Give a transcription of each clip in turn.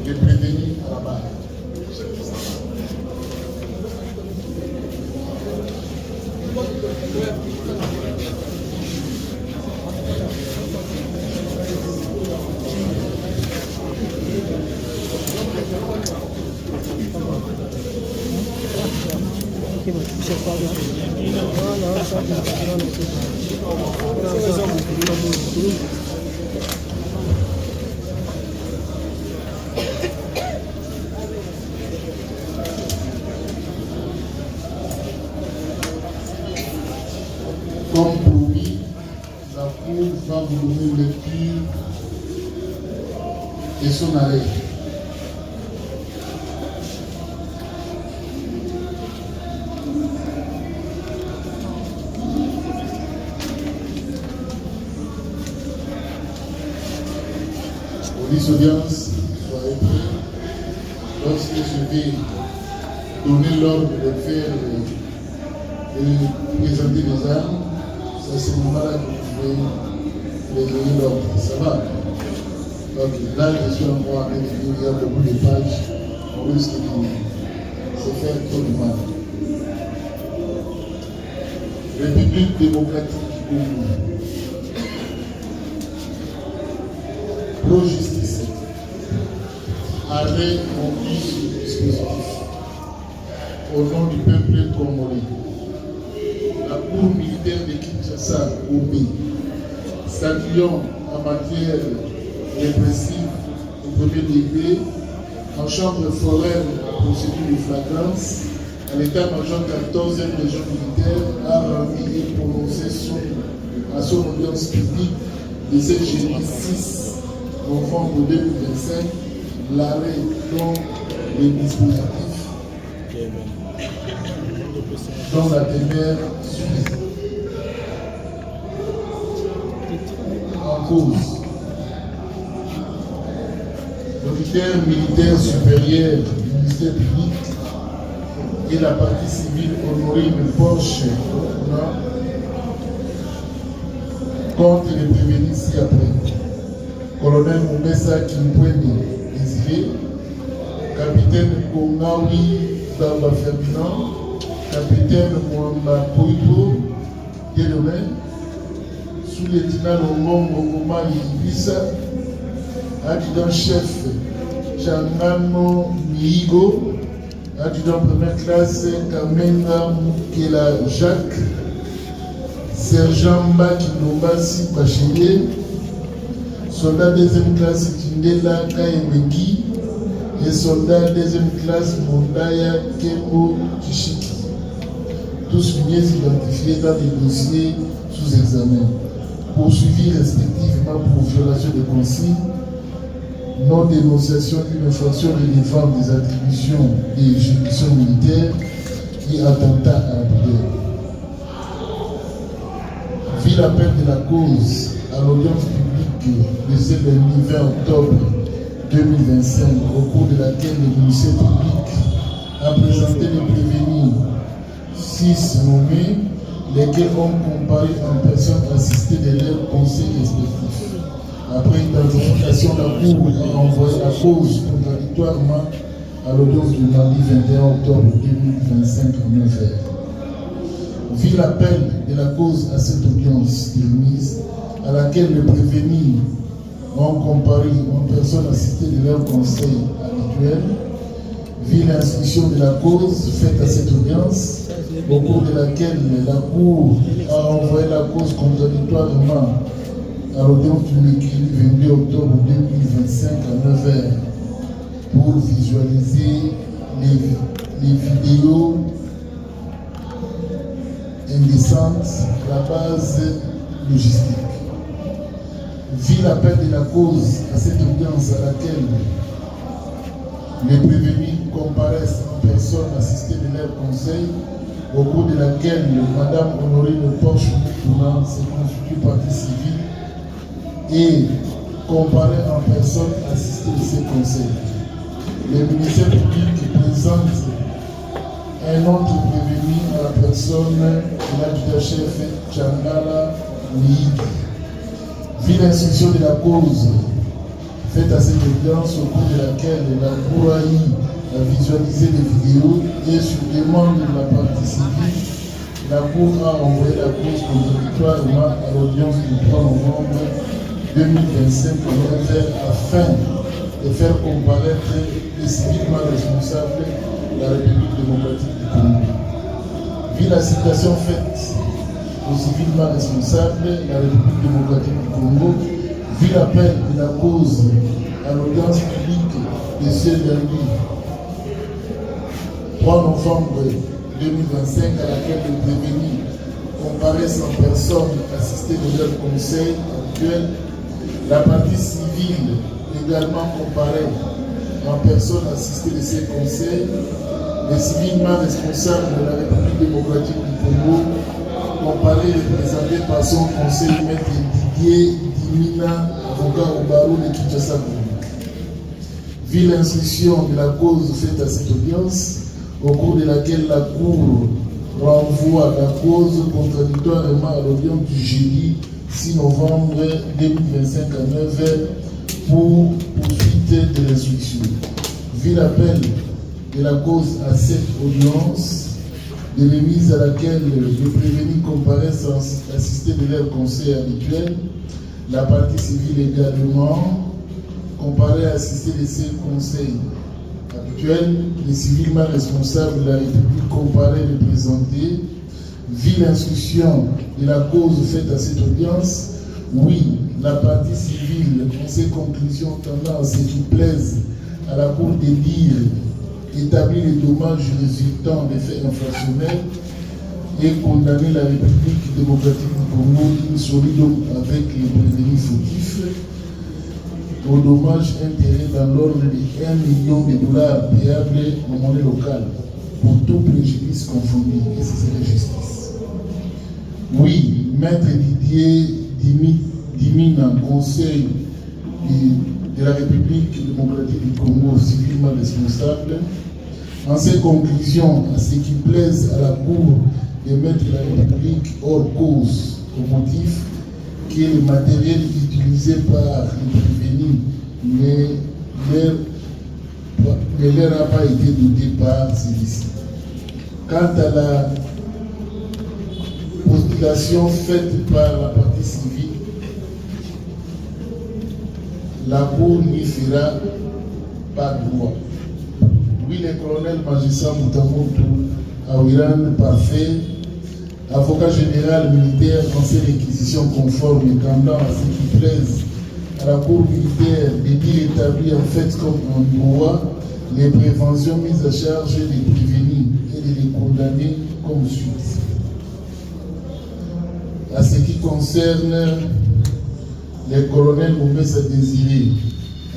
les prévenus à la barre. Comme promis, la Cour va vous donner lecture de son arrêt. Police audience, soyez prêts. Lorsque je vais donner l'ordre de faire de présenter les armes, c'est à ce moment-là que vous pouvez les donner l'ordre. Ça va? Donc là, je suis encore en train de lire beaucoup de pages. On risque de se faire trop de mal. République démocratique du Congo. Pro-justice. Arrêt conduit sur le dispositif. Au nom du peuple congolais. La Cour militaire de Kinshasa, OB, statuant en matière répressive au premier degré, en chambre foraine en procédure de flagrance, à l'état-major 14e région militaire a rendu et prononcé à son audience publique de ce jeudi 6 novembre 2025 l'arrêt dont les dispositifs dont la demeure suit. En cause, l'auditeur militaire supérieur du ministère public et la partie civile Honorine Porsche contre les prévenus ci-après. Colonel Moumessa Kimpwene Désiré, capitaine Kongawi Bamba Ferdinand, capitaine Mwamba Poipo Dénomé, sous-lieutenant Longongo Omari Ibissa, adjudant-chef Changano Mihigo, adjudant première classe Kamenga Mukela Jacques, sergent Mbaki Lombasi Bachelier, soldat deuxième classe Kindela Kaemeki et soldat deuxième classe Mondaya Kembo Kishiki. Tous mieux identifiés dans les dossiers sous examen, poursuivis respectivement pour violation de consignes, non-dénonciation d'une infraction relevant des attributions des juridictions militaires et attentat à la pudeur. Vu l'appel de la cause à l'audience publique de ce lundi 20 octobre 2025, au cours de laquelle le ministère public a présenté les prévenus 6 nommés, lesquels ont comparé en personne assistée de leurs conseils respectifs. Après identification, la Cour a envoyé la cause contradictoirement à l'audience du mardi 21 octobre 2025 en 9h. Vu l'appel de la cause à cette audience de remise, à laquelle les prévenus ont comparé en personne assistée de leur conseil habituel, vu l'instruction de la cause faite à cette audience, au cours de laquelle la Cour a envoyé la cause contradictoirement à l'audience du mercredi 22 octobre 2025 à 9h pour visualiser les vidéos indécentes, la base logistique. Vu l'appel de la cause à cette audience à laquelle les prévenus comparaissent en personne assistée de leur conseil, au cours de laquelle Mme Honorine Porsche se constitue partie civile et comparée en personne assistée de ses conseils. Le ministère public présente un autre prévenu à la personne de l'adjudant-chef Tchangala Mihigi. Vu l'instruction de la cause Faites à cette audience au cours de laquelle la Cour a eu à visualiser les vidéos et sur demande de la partie civile, la Cour a envoyé la cause contradictoire à l'audience du 3 novembre 2025 afin de faire comparaître les civilement responsables de la République démocratique du Congo. Vu la citation faite aux civilement responsables de la République démocratique du Congo, vu l'appel de la cause à l'audience publique de ce lundi 3 novembre 2025 à laquelle les prévenus comparaissent en personne assistés de leur conseil actuel, la partie civile également comparée en personne assistée de ces conseils, les civilement responsables de la République démocratique du Congo, comparés et représentés par son conseil maître Didier Dimina, avocat au barreau de Kinshasa. Vu l'instruction de la cause faite à cette audience, au cours de laquelle la Cour renvoie la cause contradictoirement à l'audience du jeudi 6 novembre 2025 à 9h pour poursuite de l'instruction. Vu l'appel de la cause à cette audience, de remise à laquelle les prévenus comparaissent assistés de leur conseil habituel, la partie civile également comparée assistée de ses conseils habituels, les civilement responsables de la République comparés représentés, vu l'instruction de la cause faite à cette audience, oui, la partie civile, en ses conclusions tendant à ce qui plaise à la Cour de dire établir les dommages résultant des faits infractionnels et condamner la République démocratique du Congo insolide avec les prévenus fautifs aux dommages intérêts dans l'ordre de $1 million payables en monnaie locale pour tout préjudice confondu, et ce serait justice. Oui, maître Didier Dimina, conseil de la République démocratique du Congo civilement responsable, en ses conclusions à ce qui plaise à la Cour de mettre la République hors cause au motif que le matériel utilisé par les prévenus ne leur a pas été doté par celui-ci. Quant à la postulation faite par la partie civile, la Cour n'y fera pas droit. Oui, le colonel magistrat Moutamoto Awiran Parfait, avocat général militaire en ses réquisitions conformes et tendant à ce qui plaise à la Cour militaire de dire établir en fait comme en droit les préventions mises à charge des prévenus et de les condamner comme suit. À ce qui concerne les colonels Moumessa Désiré,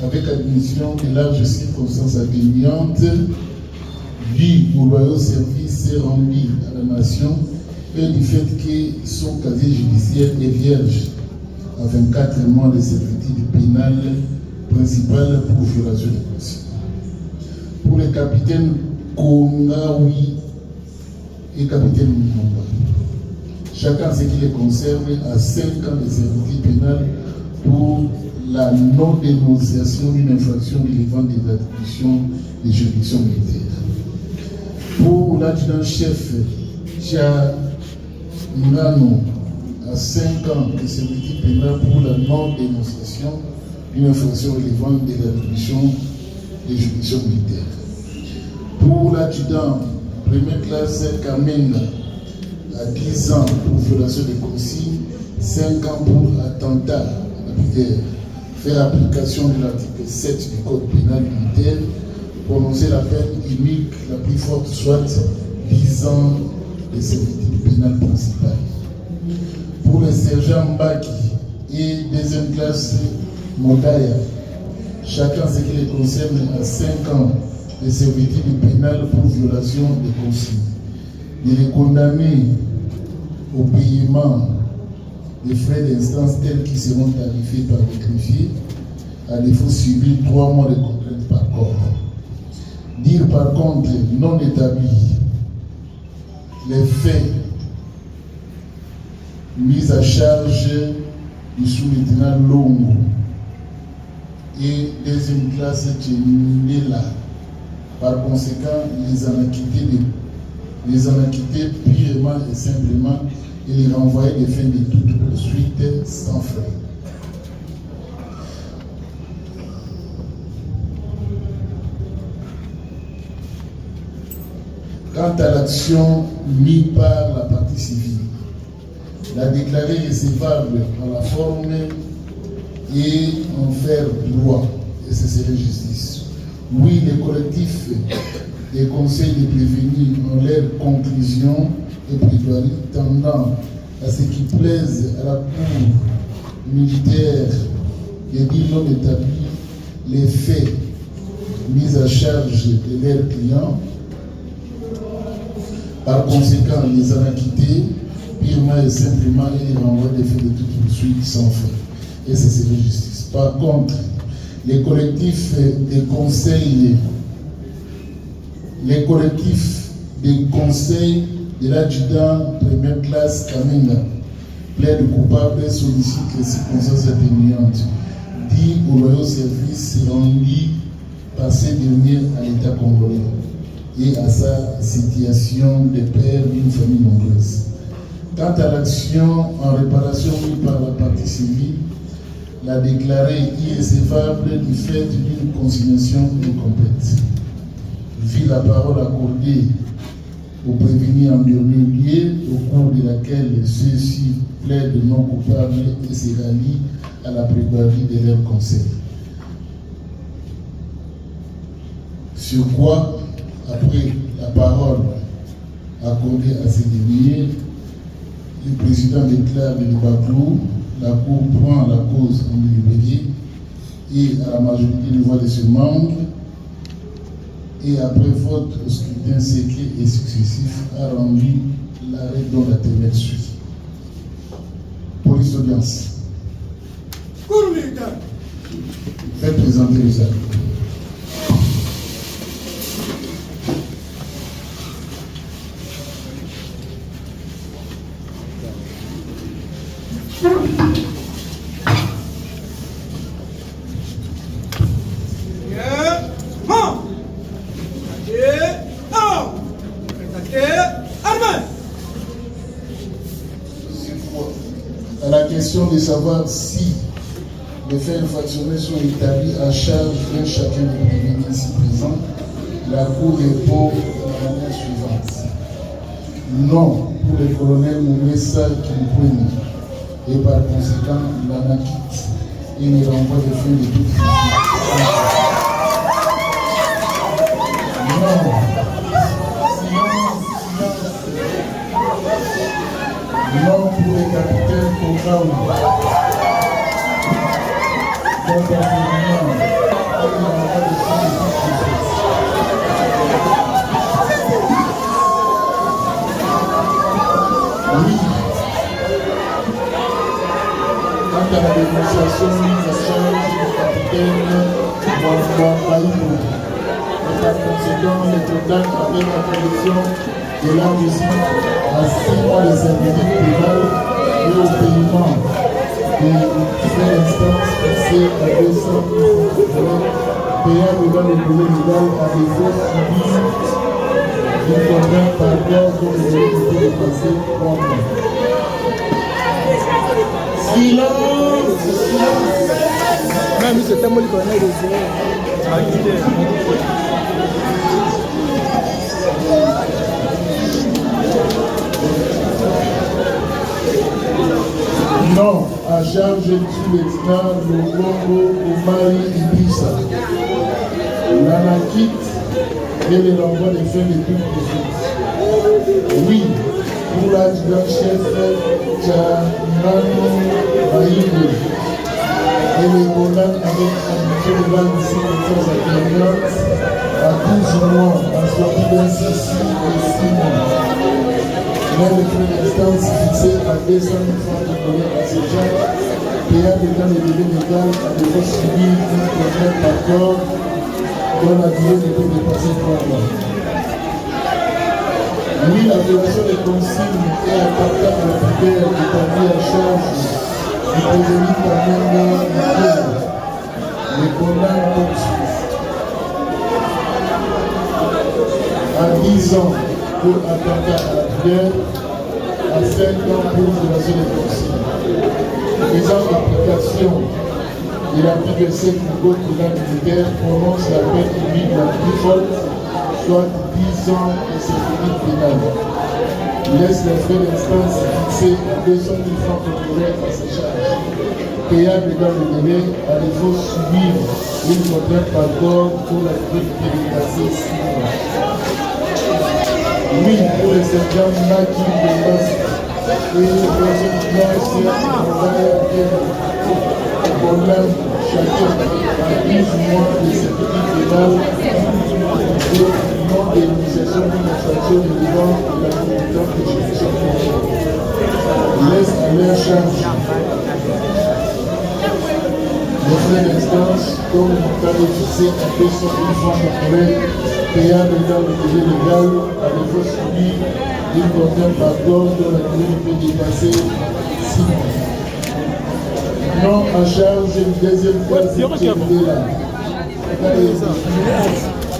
avec admission de larges circonstances atténuantes, vu au loyal service rendu à la nation et du fait que son casier judiciaire est vierge à 24 mois de servitude pénale principale pour violation de consigne. Pour les capitaines Kongaoui et capitaine Mumba, chacun ce qui les concerne a 5 ans de servitude pénale pour la non-dénonciation d'une infraction relevant des attributions des juridictions militaires. Pour l'adjudant-chef Chia Ngano, à 5 ans de servitude pénale pour la non-dénonciation d'une infraction relevant des attributions des juridictions militaires. Pour l'adjudant première classe Kamenga, à 10 ans pour violation des consignes, 5 ans pour attentat militaire, faire application de l'article 7 du Code pénal militaire, prononcer la peine unique la plus forte, soit 10 ans de servitude pénale principale. Pour les sergents Mbaki et deuxième classe Modaya, chacun ce qui les concerne à 5 ans de servitude pénale pour violation des consignes, de les condamner au paiement des frais d'instance tels qu'ils seront tarifés par le greffier, à défaut subir 3 mois de contrainte par corps. Dire par contre non établi les faits mis à charge du sous-lieutenant Longo et deuxième classe Tchénila. Par conséquent, les en a quittés purement et simplement et les renvoyés des fins de toute poursuite sans frais. Quant à l'action mise par la partie civile, la déclarée recevable en la forme et en faire droit, et ce serait justice. Oui, les collectifs des conseils de prévenir ont leurs conclusions et plaidoiries tendant à ce qui plaise à la cour militaire de dire non établi les faits mis à charge de leurs clients. Par conséquent, les en acquittés purement et simplement et les renvoient des faits de toute poursuite sans fin. Et ça, c'est la justice. Par contre, les collectifs des conseils de l'adjudant première classe Kamenga plaide coupable et sollicite les circonstances atténuantes dit au loyal service rendu par ces derniers à l'État congolais et à sa situation de père d'une famille nombreuse. Quant à l'action en réparation mise par la partie civile, la déclarée irrecevable du fait d'une consignation incomplète. Vu la parole accordée au prévenu en dernier lieu, au cours de laquelle ceux-ci plaident non coupables et se rallient à la plaidoirie de leur conseil. Sur quoi, après la parole accordée à ces derniers, le président déclare le Baclou, la Cour prend la cause en délibéré et à la majorité des voix de ses membres, et après vote au scrutin secret et successif, a rendu l'arrêt dont la témoigne suit. Police d'audience. Cour militaire. Faites présenter les actes. À la question de savoir si les faits infractionnels sont établis à charge d'un chacun des prévenus ici présents, la Cour répond de la manière suivante. Non pour le colonel Moumessa Kimpouni et par conséquent l'en acquitte et les renvoie des faits de toute non pour le capitaine Programme. Oui. Quant à la dénonciation mise à charge du capitaine Mwambaïbo, et par conséquent, le total avec la collection de la musique à 6 mois de service pénal et au paiement des frais d'instance fixés à 200 000 euros payable dans le délai légal à défaut subi d'une contrainte par rapport dont le délai peut dépasser 3 mois. Silence! Même si c'est un mot qu'on a reçu. Non, à charge du lieutenant Logongo Omari Ibissa. L'anakit et le renvoi des faits de toute poursuite. Oui, pour l'adjudant-chef Tchamano Baïbo et le Golan avec habitué de l'âme de circonstances atténuantes à 12 mois, assorti d'un 6 et 6 mois. Mais le frais d'instance fixé à 200 000 francs de colère à ce genre, payable dans le délai légal à défaut subi une contrainte par corps dont la durée ne peut dépasser 3 mois. Oui, la violation des consignes est attaquable à la pudeur établie à charge du prévenu Kamenga les condamne comme suit. À 10 ans pour attentat à la prière, à 5 ans pour violation des consignes. Faisant application de l'article 7 du Code pénal militaire, prononce la peine unique la plus forte, soit 10 ans et sécurité pénale. Laisse les frais d'instance fixés à 200 000 francs temporaires à sa charge, payable dans le délai, à défaut subir une contrainte par corps pour la durée qui est dépassée 6 mois. Oui, pour les sergents Naki de Masse et les personnes classes on condamne chacun à 10 mois de sécurité pénale pour non dénonciation d'une infraction devant la compétence de juridiction laisse à leur charge les frais d'instance dont le montant est fixé à 200 000 francs temporaires payable dans le délai légal à défaut subi d'une contrainte par corps dont la durée peut dépasser 6 mois. Non à charge une deuxième fois cette là.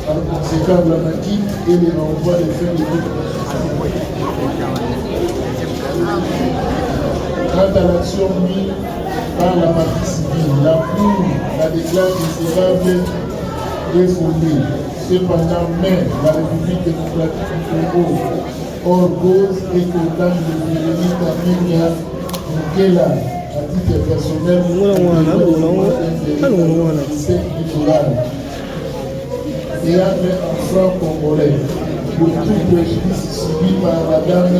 Par conséquent, la maquille et les renvois des faits de groupe. Quant à l'action mise par la partie civile, la Cour la déclare recevable et fondée. Cependant, même la République démocratique du Congo, hors cause et condamne le Véronique Aminga Mukela à titre personnel pour le et a fait un franc congolais pour tout préjudice subi par Madame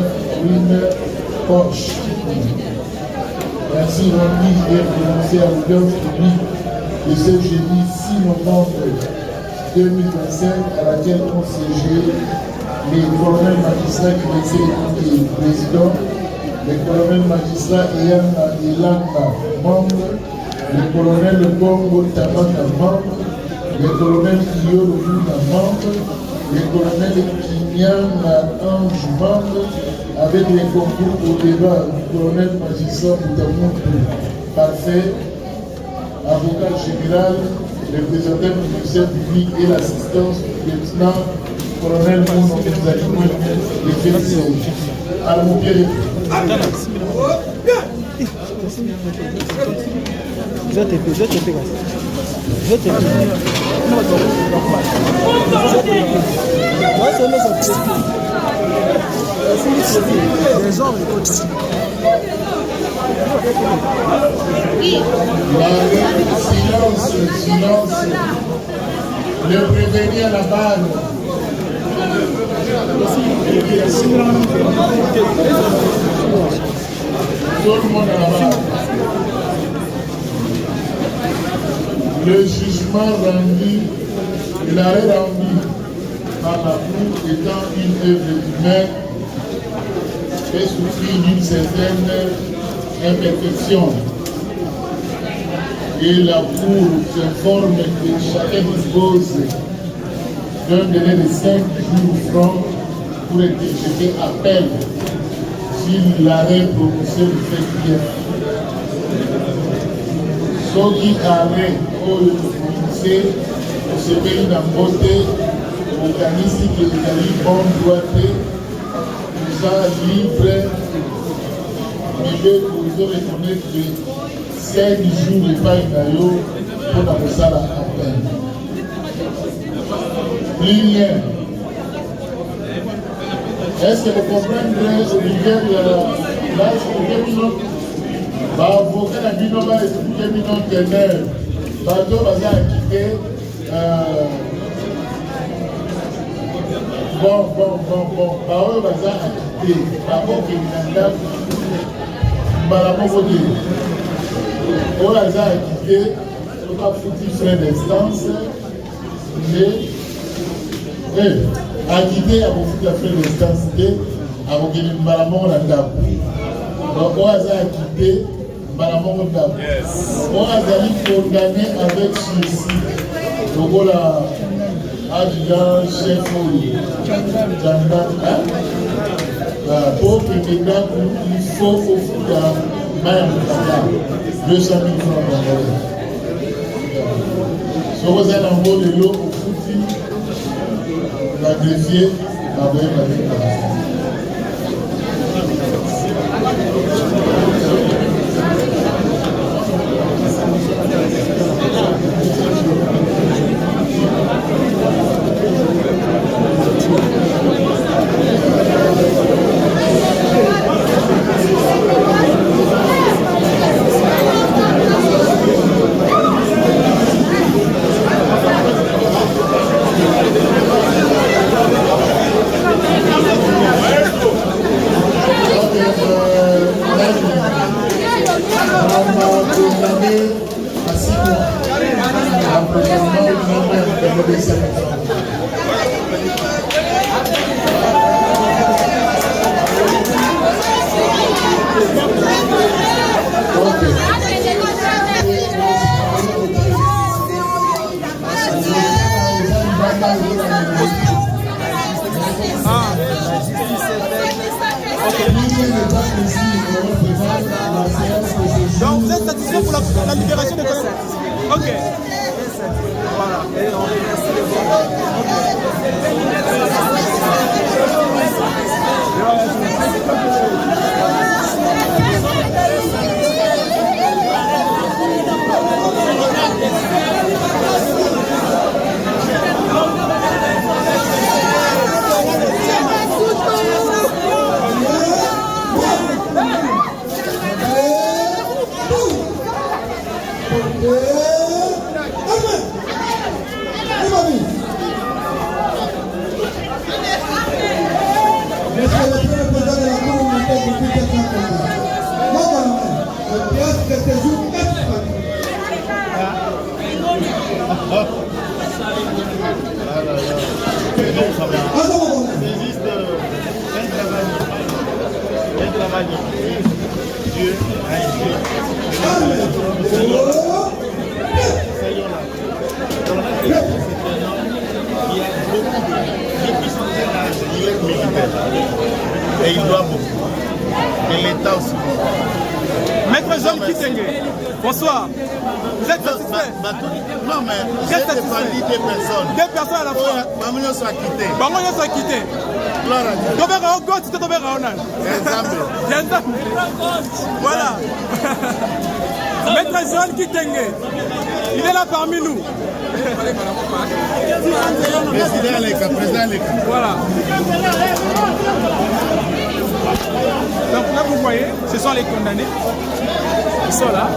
Wine Poche. Ainsi rendu et prononcé à l'audience publique de ce jeudi 6 novembre 2025 à laquelle ont siégé les colonels magistrats qui étaient les présidents, les colonels magistrats Eyana Elanga, membre, le colonel Bongo Tabaka, membre, le colonel Iyo Luna, membre, le colonel Kinyana Ange, membre, avec les concours au débat du colonel magistrat Moutamoudou, parfait, avocat général, le représentant du ministère public et l'assistance du lieutenant colonel Mouno Mouzalimou, le félicité. Alors, mon pied silence. Le prévenir à la balle. Tout le monde à la balle. Le jugement rendu, l'arrêt rendu par la Cour étant une œuvre humaine et souffrir d'une certaine imperfection. Et la Cour s'informe que chacun dispose d'un délai de 5 jours francs pour interjeter appel si l'arrêt prononcé le fait bien. Ce qui arrête pour le prononcé, se paye dans beauté, organisme qui est bon doigté, tout ça libre, mais pour reconnaître que 5 jours et pas une aïe pour la salle à peine. Rien. Est-ce que vous comprenez Olivier là, c'est le avocat la binoma expliqué minon ténèr. Bateau baza a quitté. Bon. Baoyo baza a quitté. Babo Keminanda. Balabo Bodi. Oyo baza a quitté. On va foutre frais d'instance. Mais. A quitté à vous foutre frais d'instance. À vous gagner Balabo Nanda. Donc, on a quitté Malamon Dam. On a condamné avec suicide. Donc, on a adjudant chef Janda. Pour que les gars, il faut au foot à Mayam 200 000 francs. vous allez en haut de l'eau au foutu, la greffier, la voyez la déclaration. Donc vous êtes satisfait pour la libération de Colonel? Ok. Voilà. Et on remercie les Dieu a été. Et il doit beaucoup. Et l'État aussi. Maître Jean Kitenge, bonsoir. Vous êtes satisfait? Non, mais j'ai défendu deux personnes. Deux personnes à la fois. Maman soit quitté. Maman soit quitté. Voilà. Maître Jean Kitenge, il est là parmi nous. Président Leka, président Leka. Voilà. Donc là vous voyez, ce sont les condamnés. Ils sont là.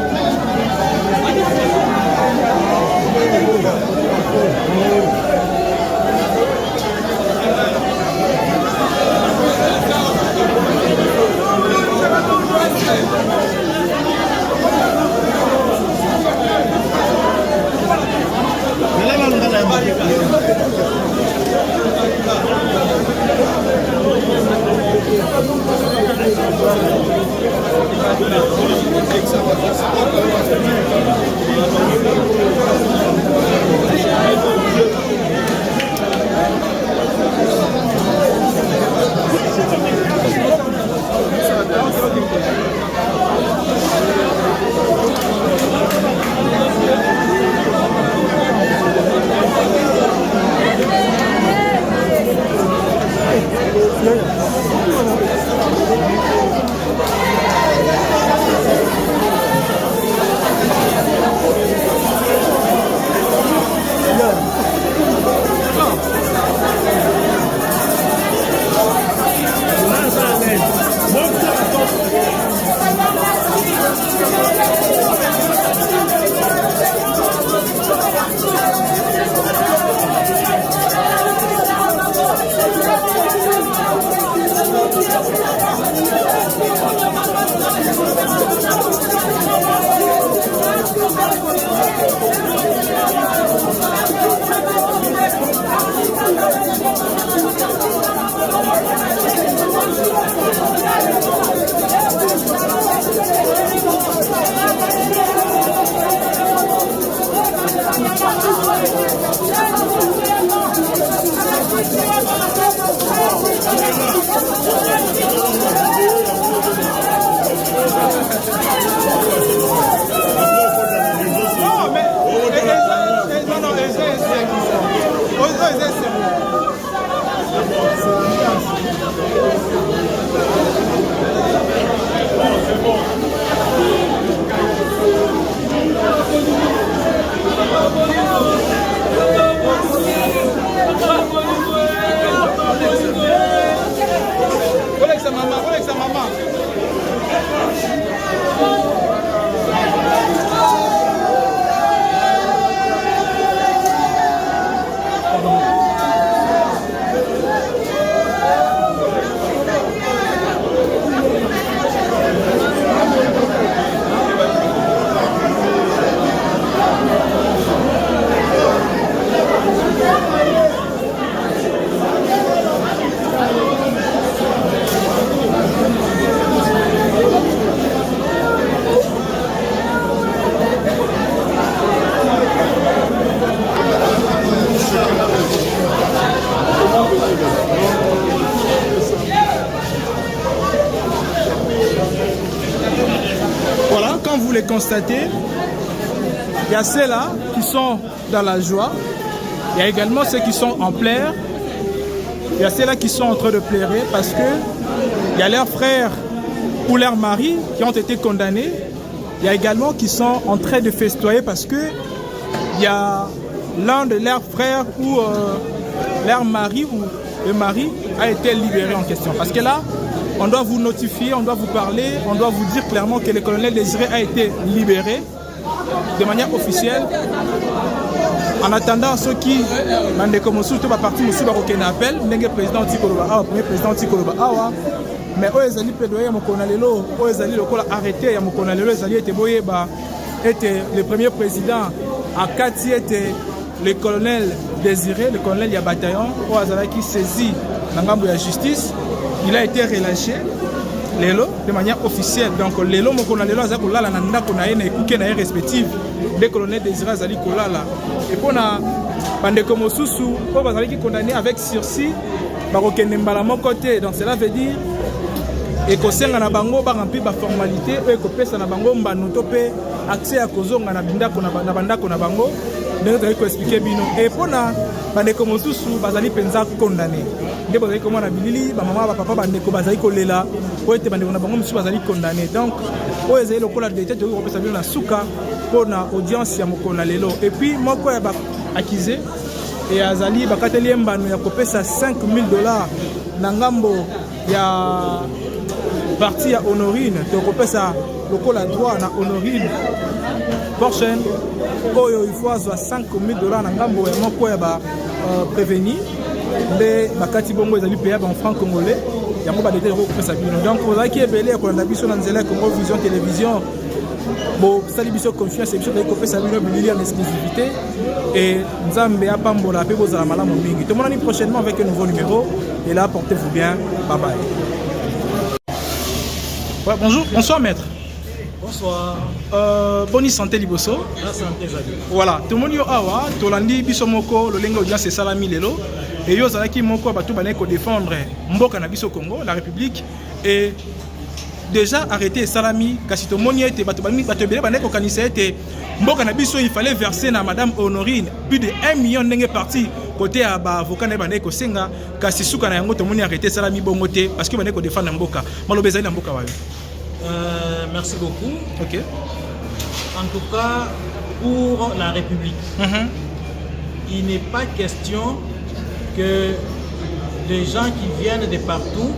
constater, il y a ceux-là qui sont dans la joie, il y a également ceux qui sont en pleurs, il y a ceux-là qui sont en train de pleurer parce que il y a leurs frères ou leurs maris qui ont été condamnés. Il y a également qui sont en train de festoyer parce que il y a l'un de leurs frères ou leur mari ou le mari a été libéré en question. Parce que là, on doit vous notifier, on doit vous parler, on doit vous dire clairement que le colonel Désiré a été libéré de manière officielle. En attendant ceux qui, comme surtout la partie aussi appel, le président Tikoloba, premier président Tikoloba, mais eux ils allaient plaidoyer mon colonello, eux ils allaient arrêter ya mon colonello, ils allaient était le premier président à Kati était le colonel Désiré, le colonel ya bataillon, qui saisit la justice, il a été relâché. Lelo de manière officielle. Donc lelo mon colonel aza kolala na ndako na ye na ekuke na ye respective des colonels Désiré azali kolala. Et pour na bandeko mosusu po bazali ki condamné avec sursis bakokende mbala moko te. Donc cela veut dire ekosenga na bango ba remplir ba formalité o ekopesa na bango mbano to pe accès à kozonga na bindako na bandako na bango. Donc je vais expliquer bino. Et pour na bandeko mosusu bazali penza condamné. Nde bazali komona bilili ba maman ba papa bandeko bazali kolela po ete bandeko na bango mosusu bazali condamné. Donc o ezali lokola détail to kopesa bino na suka pour na audience ya mokona lelo. Et puis moko ya ba accusé et azali bakateli mbano ya kopesa $5,000 na ngambo ya parti ya Honorine to kopesa lokola droit na Honorine prochaine oyo il faut avoir $5,000 na ngambo ya moko ya ba prévenir mais bakati bongo ezali payable en francs congolais yango ba détail ko kopesa bino. Donc vous qui ebele ko na biso na nzela Congo Vision Télévision bon sali biso confiance et biso ko kopesa bino bilili en exclusivité et nzambe apambola pe bozala malamu mingi. Tout le monde prochainement avec un nouveau numéro et là portez-vous bien, bye bye. Ouais, bonjour, bonsoir maître. Bonsoir. Bonne santé liboso. La santé Zali. Voilà, tout le monde yo awa, tolandi biso moko lo lengo audience salami lelo et yo zalaki moko batu baneko défendre mboka na biso Congo, la République et déjà arrêté salami kasi to moni ete batu belé baneko kanisa ete mboka na biso il fallait verser na madame Honorine plus de 1 million ndenge parti côté à ba avocat na baneko senga kasi suka na yango to moni arrêté salami bongo te parce que baneko défendre mboka malobe zali na mboka wayo. Merci beaucoup. OK. En tout cas, pour la République, il n'est pas question que les gens qui viennent de partout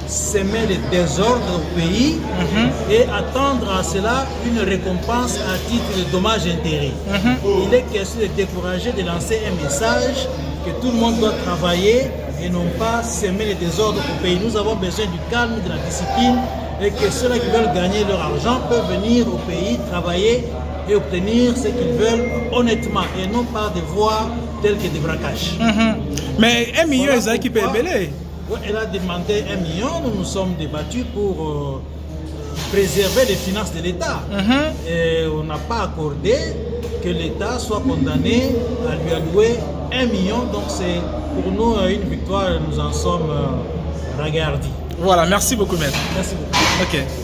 semer le désordre au pays et attendre à cela une récompense à titre de dommages-intérêts. Il est question de décourager, de lancer un message que tout le monde doit travailler et non pas semer le désordre au pays. Nous avons besoin du calme, de la discipline, et que ceux-là qui veulent gagner leur argent peuvent venir au pays, travailler et obtenir ce qu'ils veulent honnêtement et non par des voies telles que des braquages. Mais 1 million, voilà qui peut ébeler. Elle a demandé 1 million, nous nous sommes débattus pour préserver les finances de l'État. Et on n'a pas accordé que l'État soit condamné à lui allouer 1 million. Donc c'est pour nous une victoire, nous en sommes regardis. Voilà, merci beaucoup maître. Merci beaucoup. OK.